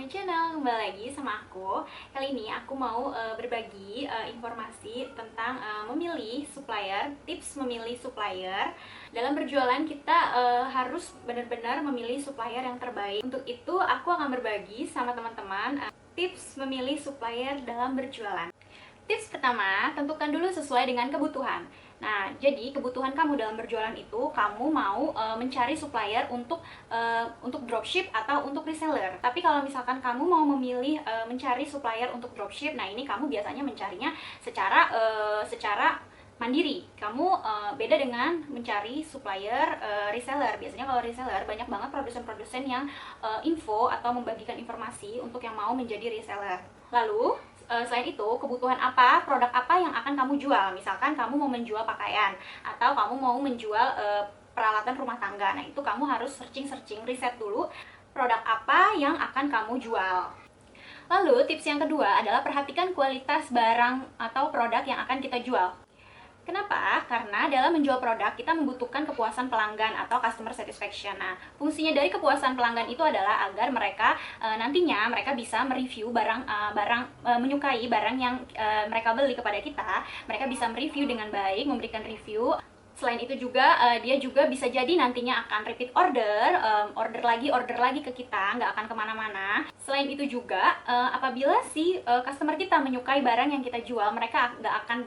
my channel, kembali lagi sama aku. Kali ini aku mau berbagi informasi tentang memilih supplier, tips memilih supplier. Dalam berjualan kita harus benar-benar memilih supplier yang terbaik. Untuk itu aku akan berbagi sama teman-teman tips memilih supplier dalam berjualan. Tips pertama, tentukan dulu sesuai dengan kebutuhan. Nah, jadi kebutuhan kamu dalam berjualan itu, kamu mau mencari supplier untuk dropship atau untuk reseller. Tapi kalau misalkan kamu mau memilih mencari supplier untuk dropship, nah ini kamu biasanya mencarinya secara mandiri. Kamu beda dengan mencari supplier reseller. Biasanya kalau reseller banyak banget produsen-produsen yang info atau membagikan informasi untuk yang mau menjadi reseller. Lalu selain itu, kebutuhan apa, produk apa yang akan kamu jual? Misalkan kamu mau menjual pakaian atau kamu mau menjual peralatan rumah tangga. Nah, itu kamu harus searching, riset dulu produk apa yang akan kamu jual. Lalu, tips yang kedua adalah perhatikan kualitas barang atau produk yang akan kita jual. Kenapa? Karena dalam menjual produk kita membutuhkan kepuasan pelanggan atau customer satisfaction. Nah, fungsinya dari kepuasan pelanggan itu adalah agar mereka nantinya mereka bisa mereview menyukai barang yang mereka beli kepada kita. Mereka bisa mereview dengan baik, memberikan review. Selain itu juga dia juga bisa jadi nantinya akan repeat order lagi ke kita, nggak akan kemana-mana. Selain itu juga apabila si customer kita menyukai barang yang kita jual, mereka nggak akan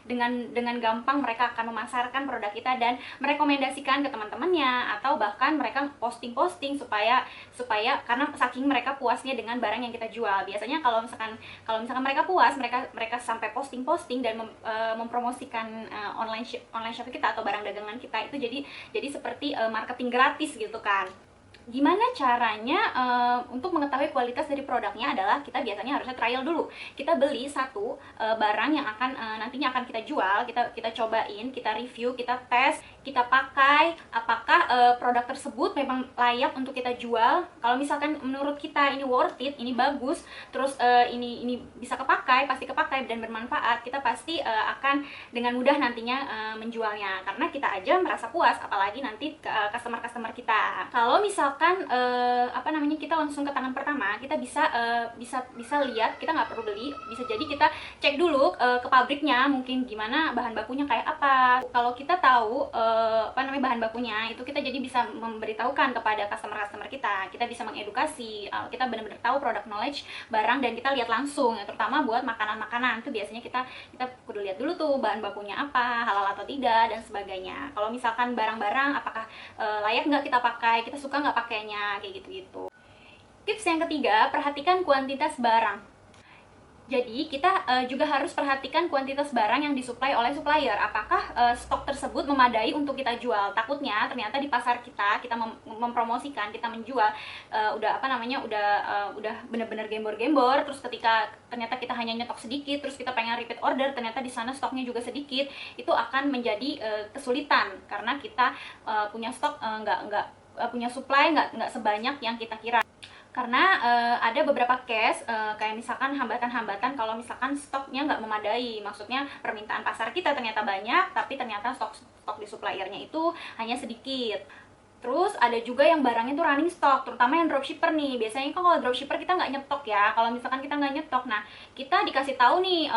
dengan gampang mereka akan memasarkan produk kita dan merekomendasikan ke teman-temannya, atau bahkan mereka posting supaya karena saking mereka puasnya dengan barang yang kita jual. Biasanya kalau misalkan mereka puas, mereka sampai posting dan mempromosikan online shop kita atau barang dagangan kita itu jadi seperti marketing gratis gitu kan. Gimana caranya untuk mengetahui kualitas dari produknya adalah kita biasanya harusnya trial dulu. Kita beli satu barang yang akan nantinya akan kita jual, kita cobain, kita review, kita tes, kita pakai apakah produk tersebut memang layak untuk kita jual. Kalau misalkan menurut kita ini worth it, ini bagus, terus ini bisa pasti kepakai dan bermanfaat, kita pasti akan dengan mudah nantinya menjualnya, karena kita aja merasa puas, apalagi nanti customer kita. Kalau misalkan kita langsung ke tangan pertama, kita bisa lihat, kita nggak perlu beli, bisa jadi kita cek dulu ke pabriknya, mungkin gimana bahan bakunya kayak apa. Kalau kita tahu bahan bakunya itu, kita jadi bisa memberitahukan kepada customer kita bisa mengedukasi, kita benar-benar tahu produk knowledge barang dan kita lihat langsung, terutama buat makanan itu biasanya kita kudu lihat dulu tuh bahan bakunya apa, halal atau tidak dan sebagainya. Kalau misalkan barang-barang apakah layak nggak kita pakai, kita suka nggak pakainya, kayak gitu. Tips yang ketiga, perhatikan kuantitas barang. Jadi kita juga harus perhatikan kuantitas barang yang disuplai oleh supplier. Apakah stok tersebut memadai untuk kita jual? Takutnya ternyata di pasar kita mempromosikan, kita menjual udah bener-bener gembor-gembor, terus ketika ternyata kita hanya nyetok sedikit, terus kita pengen repeat order, ternyata di sana stoknya juga sedikit, itu akan menjadi kesulitan karena kita punya stok punya supply nggak sebanyak yang kita kira. Karena ada beberapa case kayak misalkan hambatan-hambatan kalau misalkan stoknya nggak memadai, maksudnya permintaan pasar kita ternyata banyak, tapi ternyata stok di suppliernya itu hanya sedikit. Terus ada juga yang barangnya tuh running stock, terutama yang dropshipper nih. Biasanya kan kalau dropshipper kita nggak nyetok ya. Kalau misalkan kita nggak nyetok, nah kita dikasih tahu nih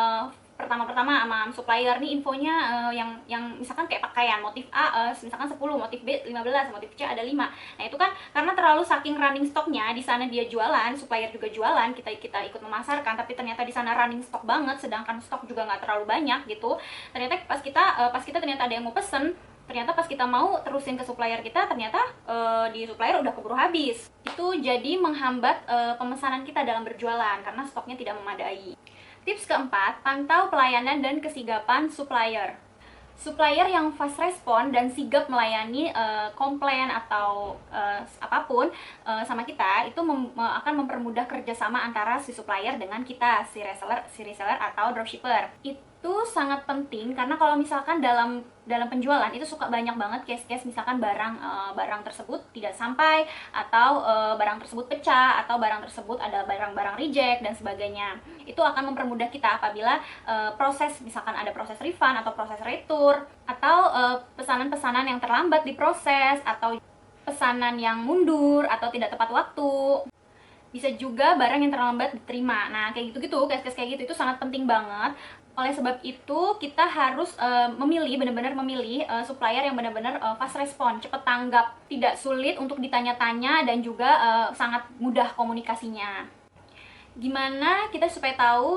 pertama sama supplier nih infonya yang misalkan kayak pakaian motif A misalkan 10, motif B 15, motif C ada 5. Nah itu kan karena terlalu saking running stoknya, di sana dia jualan, supplier juga jualan, kita ikut memasarkan, tapi ternyata di sana running stok banget, sedangkan stok juga nggak terlalu banyak gitu. Ternyata pas kita ternyata ada yang mau pesen, ternyata pas kita mau terusin ke supplier kita, ternyata di supplier udah keburu habis. Itu jadi menghambat pemesanan kita dalam berjualan karena stoknya tidak memadai. Tips keempat, pantau pelayanan dan kesigapan supplier. Supplier yang fast respon dan sigap melayani komplain atau apapun sama kita, itu akan mempermudah kerjasama antara si supplier dengan kita, si reseller atau dropshipper. Itu sangat penting karena kalau misalkan dalam penjualan itu suka banyak banget case-case misalkan barang tersebut tidak sampai, atau barang tersebut pecah, atau barang tersebut ada barang-barang reject dan sebagainya. Itu akan mempermudah kita apabila misalkan ada proses refund atau proses retur, atau pesanan-pesanan yang terlambat diproses, atau pesanan yang mundur atau tidak tepat waktu. Bisa juga barang yang terlambat diterima. Nah, kayak gitu-gitu, case-case kayak gitu itu sangat penting banget. Oleh sebab itu, kita harus memilih, benar-benar memilih supplier yang benar-benar fast respon, cepat tanggap, tidak sulit untuk ditanya-tanya, dan juga sangat mudah komunikasinya. Gimana kita supaya tahu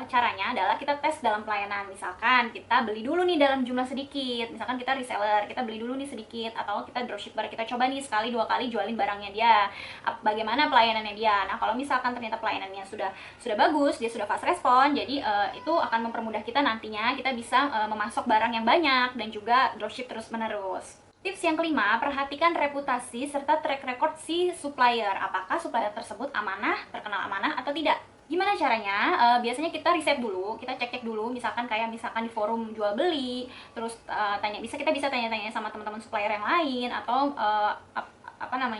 caranya adalah kita tes dalam pelayanan. Misalkan kita beli dulu nih dalam jumlah sedikit, misalkan kita reseller, kita beli dulu nih sedikit, atau kita dropshipper, kita coba nih sekali dua kali jualin barangnya dia, bagaimana pelayanannya dia. Nah, kalau misalkan ternyata pelayanannya sudah bagus, dia sudah fast respon, jadi itu akan mempermudah kita nantinya kita bisa memasok barang yang banyak dan juga dropship terus menerus. Tips yang kelima, perhatikan reputasi serta track record si supplier. Apakah supplier tersebut amanah, terkenal amanah atau tidak? Gimana caranya? Biasanya kita riset dulu, kita cek-cek dulu, misalkan di forum jual beli, terus kita bisa tanya-tanya sama teman-teman supplier yang lain, atau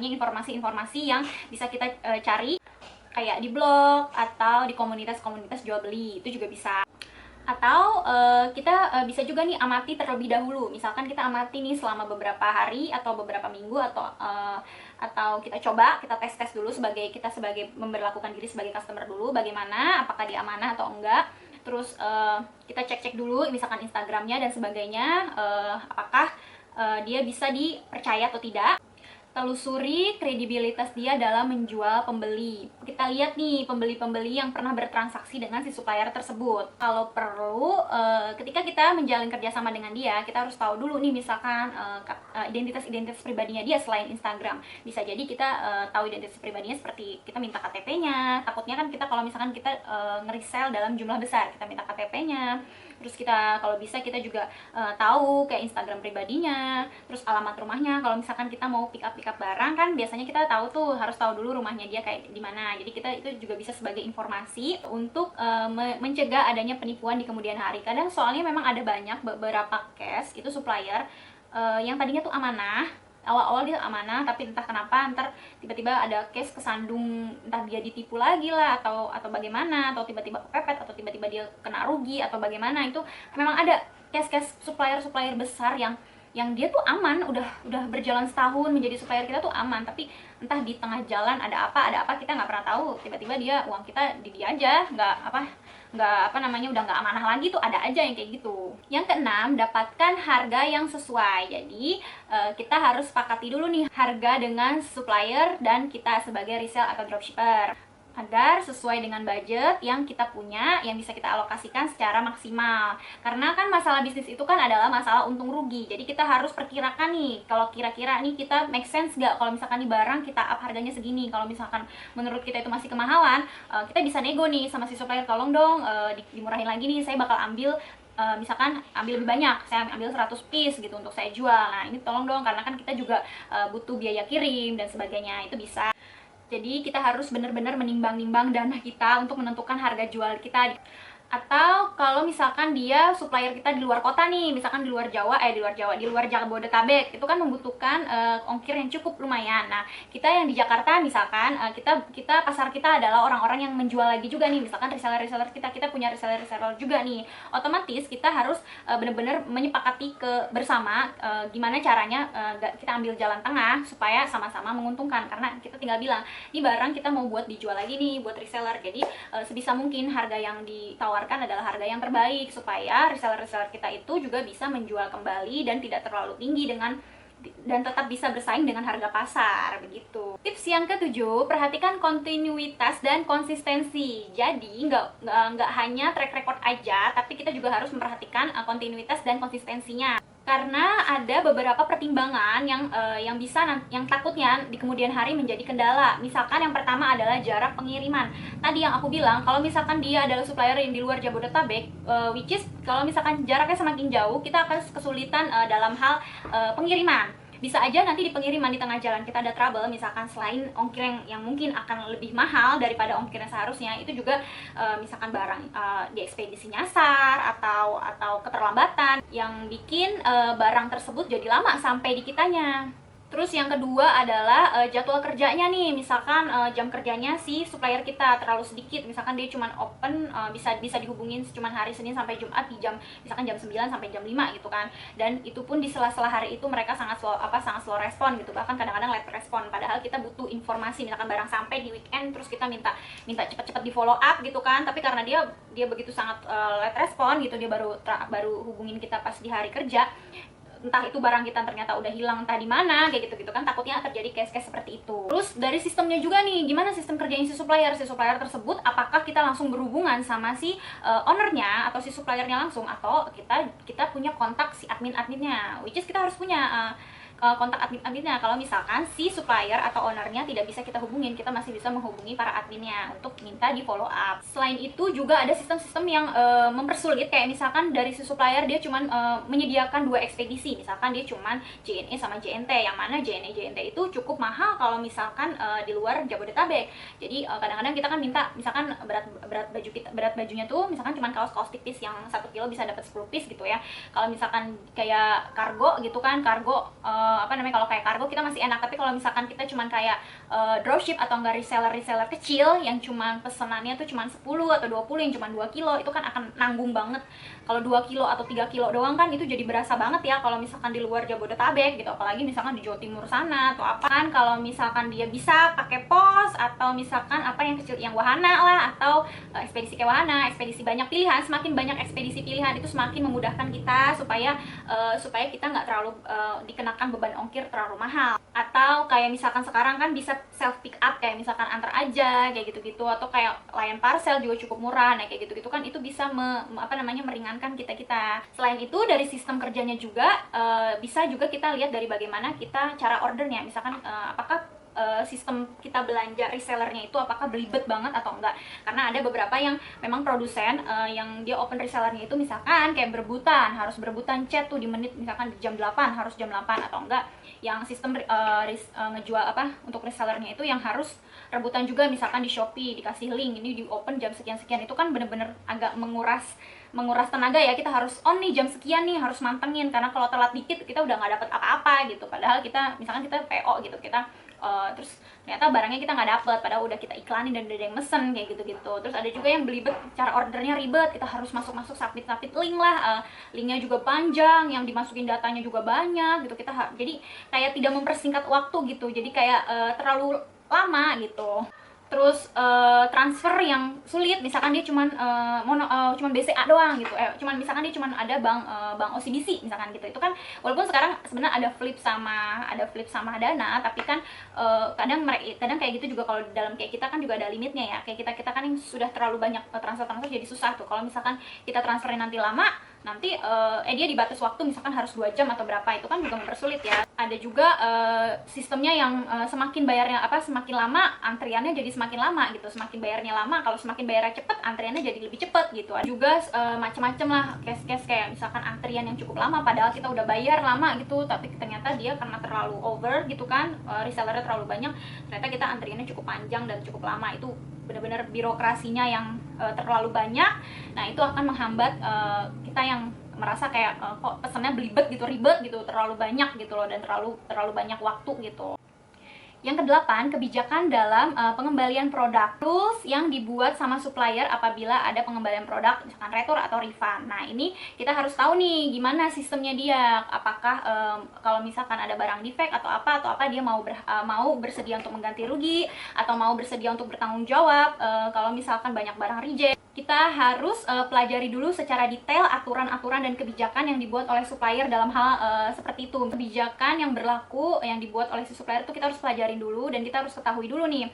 informasi-informasi yang bisa kita cari kayak di blog atau di komunitas-komunitas jual beli, itu juga bisa. Atau kita bisa juga nih amati terlebih dahulu. Misalkan kita amati nih selama beberapa hari atau beberapa minggu, atau kita coba, kita tes dulu sebagai memberlakukan diri sebagai customer dulu, bagaimana, apakah dia amanah atau enggak. Terus kita cek dulu misalkan Instagramnya dan sebagainya, apakah dia bisa dipercaya atau tidak. Telusuri kredibilitas dia dalam menjual pembeli. Kita lihat nih pembeli-pembeli yang pernah bertransaksi dengan si supplier tersebut. Kalau perlu, ketika kita menjalin kerjasama dengan dia, kita harus tahu dulu nih misalkan identitas pribadinya dia selain Instagram. Bisa jadi kita tahu identitas pribadinya seperti kita minta KTP-nya. Takutnya kan kita kalau misalkan kita nge-resell dalam jumlah besar, kita minta KTP-nya. Terus kita kalau bisa kita juga tahu kayak Instagram pribadinya, terus alamat rumahnya. Kalau misalkan kita mau pick up barang kan biasanya kita tahu tuh, harus tahu dulu rumahnya dia kayak di mana. Jadi kita itu juga bisa sebagai informasi untuk mencegah adanya penipuan di kemudian hari. Kadang soalnya memang ada beberapa case itu supplier yang tadinya tuh amanah, awal-awal dia amanah, tapi entah kenapa ntar tiba-tiba ada case kesandung, entah dia ditipu lagi lah atau bagaimana, atau tiba-tiba kepepet, atau tiba-tiba dia kena rugi atau bagaimana. Itu memang ada case supplier besar yang dia tuh aman, udah berjalan setahun menjadi supplier kita tuh aman, tapi entah di tengah jalan ada apa kita nggak pernah tahu, tiba-tiba uang kita di dia aja, udah nggak amanah lagi tuh, ada aja yang kayak gitu. Yang keenam, dapatkan harga yang sesuai. Jadi kita harus sepakati dulu nih harga dengan supplier dan kita sebagai resell atau dropshipper, agar sesuai dengan budget yang kita punya, yang bisa kita alokasikan secara maksimal. Karena kan masalah bisnis itu kan adalah masalah untung rugi. Jadi kita harus perkirakan nih, kalau kira-kira nih kita make sense gak kalau misalkan di barang kita up harganya segini. Kalau misalkan menurut kita itu masih kemahalan, kita bisa nego nih sama si supplier, tolong dong dimurahin lagi nih, saya bakal ambil misalkan ambil lebih banyak, saya ambil 100 piece gitu untuk saya jual. Nah ini tolong dong, karena kan kita juga butuh biaya kirim dan sebagainya, itu bisa. Jadi kita harus benar-benar menimbang-nimbang dana kita untuk menentukan harga jual kita. Atau kalau misalkan dia supplier kita di luar kota nih, misalkan di luar Jabodetabek, itu kan membutuhkan ongkir yang cukup lumayan. Nah, kita yang di Jakarta misalkan, kita pasar kita adalah orang-orang yang menjual lagi juga nih, misalkan reseller kita punya reseller juga nih. Otomatis kita harus benar-benar menyepakati bersama gimana caranya kita ambil jalan tengah supaya sama-sama menguntungkan. Karena kita tinggal bilang, ini barang kita mau buat dijual lagi nih buat reseller. Jadi sebisa mungkin harga yang ditawarkan adalah harga yang terbaik supaya reseller kita itu juga bisa menjual kembali dan tidak terlalu tinggi dan tetap bisa bersaing dengan harga pasar, begitu. Tips yang ketujuh, perhatikan kontinuitas dan konsistensi. Jadi nggak hanya track record aja, tapi kita juga harus memperhatikan kontinuitas dan konsistensinya. Karena ada beberapa pertimbangan yang takutnya di kemudian hari menjadi kendala. Misalkan yang pertama adalah jarak pengiriman. Tadi yang aku bilang, kalau misalkan dia adalah supplier yang di luar Jabodetabek, which is kalau misalkan jaraknya semakin jauh, kita akan kesulitan dalam hal pengiriman. Bisa aja nanti di pengiriman di tengah jalan kita ada trouble, misalkan selain ongkir yang mungkin akan lebih mahal daripada ongkir yang seharusnya, itu juga misalkan barang di ekspedisi nyasar atau keterlambatan yang bikin barang tersebut jadi lama sampai di kitanya. Terus yang kedua adalah jadwal kerjanya nih. Misalkan jam kerjanya si supplier kita terlalu sedikit, misalkan dia cuma open bisa dihubungin cuma hari Senin sampai Jumat di jam misalkan jam 9 sampai jam 5 gitu kan. Dan itu pun di sela-sela hari itu mereka sangat slow respon gitu. Bahkan kadang-kadang late respon, padahal kita butuh informasi, misalkan barang sampai di weekend terus kita minta cepat-cepat di follow up gitu kan. Tapi karena dia begitu sangat late respon gitu, dia baru hubungin kita pas di hari kerja, entah itu barang kita ternyata udah hilang entah di mana kayak gitu kan, takutnya terjadi case-case seperti itu. Terus dari sistemnya juga nih, gimana sistem kerjanya si supplier tersebut, apakah kita langsung berhubungan sama si ownernya atau si suppliernya langsung, atau kita punya kontak si adminnya, which is kita harus punya kontak adminnya. Kalau misalkan si supplier atau ownernya tidak bisa kita hubungin, kita masih bisa menghubungi para adminnya untuk minta di follow up. Selain itu juga ada sistem-sistem yang mempersulit, kayak misalkan dari si supplier dia cuman menyediakan 2 ekspedisi, misalkan dia cuman JNE sama JNT, yang mana JNE JNT itu cukup mahal kalau misalkan di luar Jabodetabek. Jadi kadang-kadang kita kan minta, misalkan berat bajunya tuh misalkan cuman kaos tipis yang 1 kilo bisa dapat 10 piece gitu ya. Kalau misalkan kayak kargo gitu kan, kalau kayak kargo kita masih enak. Tapi kalau misalkan kita cuman kayak dropship atau enggak reseller kecil yang cuman pesenannya tuh cuman 10 atau 20 yang cuman 2 kilo, itu kan akan nanggung banget. Kalau 2 kilo atau 3 kilo doang kan itu jadi berasa banget ya kalau misalkan di luar Jabodetabek gitu, apalagi misalkan di Jawa Timur sana atau apa kan. Kalau misalkan dia bisa pakai pos atau misalkan yang kecil, yang wahana lah, atau ekspedisi kayak wahana, ekspedisi banyak pilihan. Semakin banyak ekspedisi pilihan itu semakin memudahkan kita supaya kita nggak terlalu dikenakan beban ongkir terlalu mahal. Atau kayak misalkan sekarang kan bisa self pick up, kayak misalkan antar aja kayak gitu-gitu, atau kayak layan parcel juga cukup murah. Nah kayak gitu-gitu kan itu bisa meringankan kita. Selain itu dari sistem kerjanya juga bisa juga kita lihat dari bagaimana kita cara ordernya, misalkan apakah sistem kita belanja resellernya itu apakah belibet banget atau enggak. Karena ada beberapa yang memang produsen yang dia open resellernya itu misalkan kayak harus berebutan chat tuh di menit, misalkan di jam 8 harus jam 8, atau enggak yang sistem ngejual untuk resellernya itu yang harus rebutan juga, misalkan di Shopee dikasih link ini di open jam sekian-sekian. Itu kan bener-bener agak menguras tenaga ya. Kita harus on nih jam sekian nih, harus mantengin, karena kalau telat dikit kita udah nggak dapet apa-apa gitu. Padahal misalkan kita PO gitu, kita terus ternyata barangnya kita nggak dapet, padahal udah kita iklanin dan udah ada yang mesen kayak gitu. Terus ada juga yang belibet, cara ordernya ribet, kita harus masuk submit link lah, linknya juga panjang, yang dimasukin datanya juga banyak gitu. Jadi kayak tidak mempersingkat waktu gitu, jadi kayak terlalu lama gitu. Terus transfer yang sulit, misalkan dia cuman BCA doang gitu, misalkan dia cuman ada bank OCBC misalkan gitu. Itu kan walaupun sekarang sebenarnya ada flip sama Dana, tapi kan kadang kayak gitu juga. Kalau dalam kayak kita kan juga ada limitnya ya, kayak kita kan yang sudah terlalu banyak transfer jadi susah tuh. Kalau misalkan kita transferin nanti lama, nanti dia dibatas waktu, misalkan harus 2 jam atau berapa, itu kan juga mempersulit ya. Ada juga sistemnya yang semakin bayarnya semakin lama antriannya jadi semakin lama gitu, semakin bayarnya lama. Kalau semakin bayarnya cepet, antriannya jadi lebih cepet gitu. Ada juga macam-macam lah case-case, kayak misalkan antrian yang cukup lama padahal kita udah bayar lama gitu, tapi ternyata dia karena terlalu over gitu kan, resellernya terlalu banyak, ternyata kita antriannya cukup panjang dan cukup lama. Itu benar-benar birokrasinya yang terlalu banyak. Nah itu akan menghambat kita yang merasa kayak kok pesannya belibet gitu, ribet gitu, terlalu banyak gitu loh, dan terlalu banyak waktu gitu. Yang ke-8, kebijakan dalam pengembalian produk. Rules yang dibuat sama supplier apabila ada pengembalian produk, misalkan retur atau refund. Nah ini kita harus tahu nih gimana sistemnya dia. Apakah kalau misalkan ada barang defect atau apa dia mau bersedia untuk mengganti rugi, atau mau bersedia untuk bertanggung jawab kalau misalkan banyak barang reject. Kita harus pelajari dulu secara detail aturan-aturan dan kebijakan yang dibuat oleh supplier dalam hal seperti itu. Kebijakan yang berlaku yang dibuat oleh si supplier itu kita harus pelajari dulu, dan kita harus ketahui dulu nih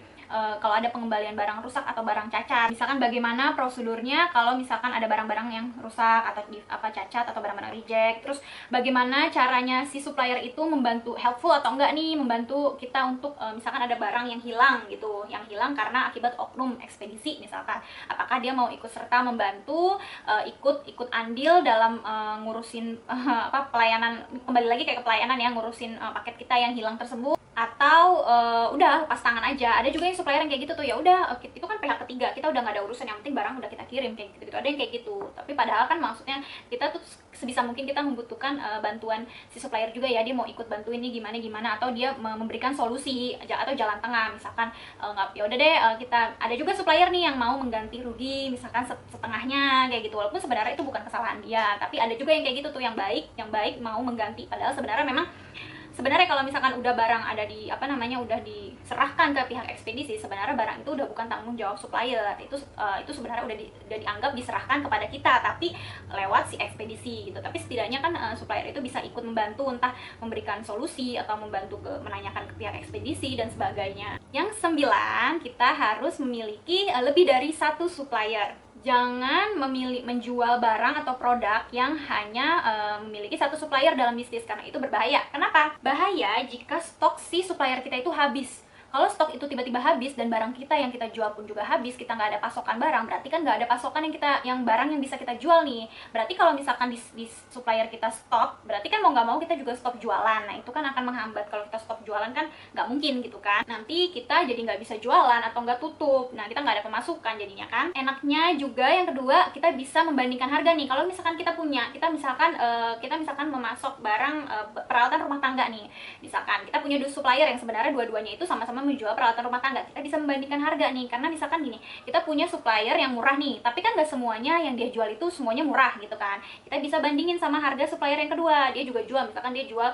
kalau ada pengembalian barang rusak atau barang cacat. Misalkan bagaimana prosedurnya kalau misalkan ada barang-barang yang rusak atau cacat atau barang-barang reject. Terus bagaimana caranya si supplier itu membantu, helpful atau enggak nih, membantu kita untuk misalkan ada barang yang hilang gitu, yang hilang karena akibat oknum ekspedisi misalkan. Apakah dia mau ikut serta membantu, ikut andil dalam ngurusin pelayanan, kembali lagi kayak ke pelayanan ya, ngurusin paket kita yang hilang tersebut. atau udah lepas tangan aja. Ada juga yang supplier yang kayak gitu tuh, ya udah itu kan pihak ketiga, kita udah nggak ada urusan, yang penting barang udah kita kirim, kayak gitu. Ada yang kayak gitu, tapi padahal kan maksudnya kita tuh sebisa mungkin kita membutuhkan bantuan si supplier juga ya, dia mau ikut bantuin nih gimana gimana, atau dia memberikan solusi atau jalan tengah, misalkan nggak, ya udah deh kita ada juga supplier nih yang mau mengganti rugi misalkan setengahnya kayak gitu, walaupun sebenarnya itu bukan kesalahan dia, tapi ada juga yang kayak gitu tuh, yang baik mau mengganti, padahal sebenarnya kalau misalkan udah barang ada di udah diserahkan ke pihak ekspedisi, sebenarnya barang itu udah bukan tanggung jawab supplier, itu sebenarnya udah dianggap diserahkan kepada kita, tapi lewat si ekspedisi gitu. Tapi setidaknya kan supplier itu bisa ikut membantu, entah memberikan solusi atau membantu menanyakan ke pihak ekspedisi dan sebagainya. Yang 9, kita harus memiliki lebih dari satu supplier. Jangan menjual barang atau produk yang hanya memiliki satu supplier dalam bisnis, karena itu berbahaya. Kenapa? Bahaya jika stok si supplier kita itu habis. Kalau stok itu tiba-tiba habis dan barang kita yang kita jual pun juga habis, kita nggak ada pasokan barang, berarti kan nggak ada pasokan yang barang yang bisa kita jual nih. Berarti kalau misalkan di supplier kita stop, berarti kan mau nggak mau kita juga stop jualan. Nah itu kan akan menghambat. Kalau kita stop jualan kan nggak mungkin gitu kan. Nanti kita jadi nggak bisa jualan atau nggak tutup. Nah kita nggak ada pemasukan jadinya kan. Enaknya juga yang kedua, kita bisa membandingkan harga nih. Kalau misalkan kita misalkan memasok barang peralatan rumah tangga nih. Misalkan kita punya dua supplier yang sebenarnya dua-duanya itu sama-sama menjual peralatan rumah tangga, kita bisa membandingkan harga nih, karena misalkan gini, kita punya supplier yang murah nih, tapi kan nggak semuanya yang dia jual itu semuanya murah gitu kan. Kita bisa bandingin sama harga supplier yang kedua, dia juga jual, misalkan dia jual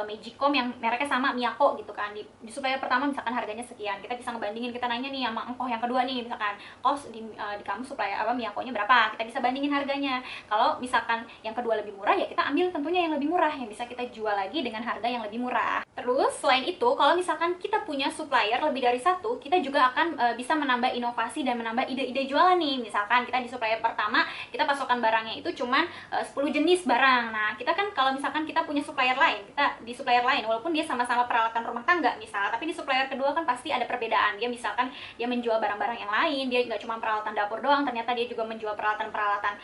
Magicom yang mereknya sama Miyako gitu kan, di supplier pertama misalkan harganya sekian, kita bisa ngebandingin, kita nanya nih sama engkoh yang kedua nih, misalkan kos di kamu supplier Miyakonya berapa, kita bisa bandingin harganya. Kalau misalkan yang kedua lebih murah, ya kita ambil tentunya yang lebih murah, yang bisa kita jual lagi dengan harga yang lebih murah. Terus selain itu, kalau misalkan kita punya supplier lebih dari satu, kita juga akan bisa menambah inovasi dan menambah ide-ide jualan nih. Misalkan kita di supplier pertama, kita pasokan barangnya itu cuman 10 jenis barang. Nah, kita kan kalau misalkan kita punya supplier lain, kita di supplier lain, walaupun dia sama-sama peralatan rumah tangga misal, tapi di supplier kedua kan pasti ada perbedaan. Dia misalkan dia menjual barang-barang yang lain, dia nggak cuma peralatan dapur doang, ternyata dia juga menjual peralatan-peralatan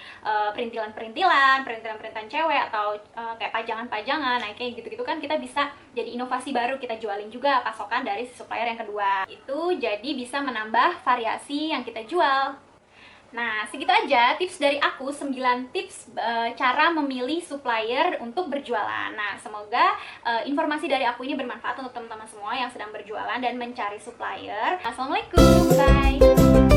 perintilan-perintilan cewek, atau kayak pajangan-pajangan. Nah, kayak gitu-gitu kan kita bisa jadi inovasi baru, kita jualin juga pasokan dari supplier yang kedua. Itu jadi bisa menambah variasi yang kita jual. Nah, segitu aja tips dari aku, 9 tips cara memilih supplier untuk berjualan. Nah, semoga informasi dari aku ini bermanfaat untuk teman-teman semua yang sedang berjualan dan mencari supplier. Assalamualaikum, bye!